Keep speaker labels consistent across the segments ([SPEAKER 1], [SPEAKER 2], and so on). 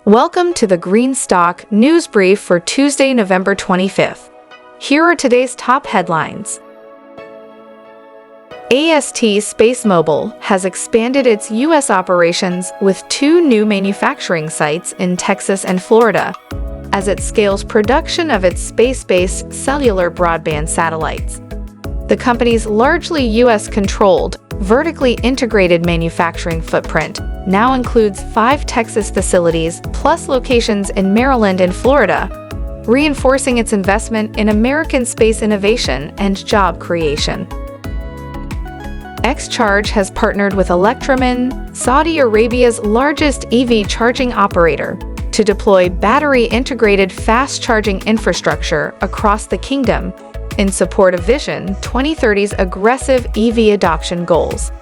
[SPEAKER 1] Welcome to the Greenstock News Brief for Tuesday, November 25th. Here are today's top headlines. AST SpaceMobile has expanded its U.S. operations with 2 new manufacturing sites in Texas and Florida as it scales production of its space-based cellular broadband satellites. The company's largely U.S.-controlled, vertically integrated manufacturing footprint now includes 5 Texas facilities plus locations in Maryland and Florida, reinforcing its investment in American space innovation and job creation. XCharge has partnered with Electromin, Saudi Arabia's largest EV charging operator, to deploy battery-integrated fast-charging infrastructure across the kingdom in support of Vision 2030's aggressive EV adoption goals.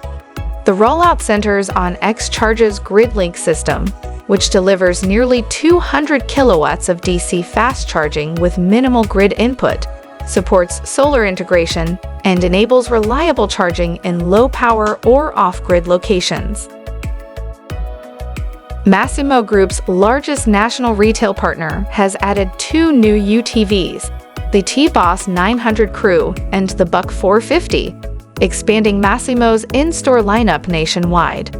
[SPEAKER 1] The rollout centers on XCharge's GridLink system, which delivers nearly 200 kilowatts of DC fast charging with minimal grid input, supports solar integration, and enables reliable charging in low-power or off-grid locations. Massimo Group's largest national retail partner has added 2 new UTVs, the T-Boss 900 Crew and the Buck 450, expanding Massimo's in-store lineup nationwide.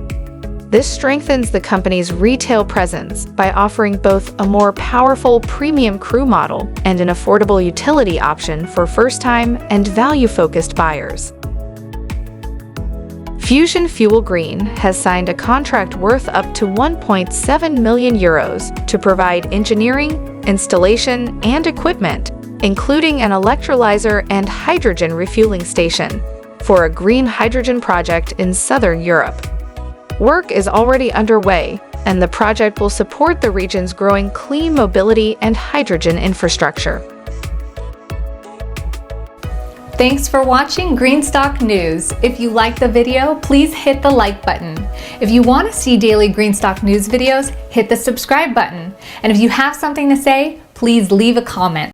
[SPEAKER 1] This strengthens the company's retail presence by offering both a more powerful premium crew model and an affordable utility option for first-time and value-focused buyers. Fusion Fuel Green has signed a contract worth up to 1.7 million euros to provide engineering, installation, and equipment, including an electrolyzer and hydrogen refueling station, for a green hydrogen project in southern Europe. Work is already underway, and the project will support the region's growing clean mobility and hydrogen infrastructure.
[SPEAKER 2] Thanks for watching Greenstock News. If you liked the video, please hit the like button. If you want to see daily Greenstock News videos, hit the subscribe button. And if you have something to say, please leave a comment.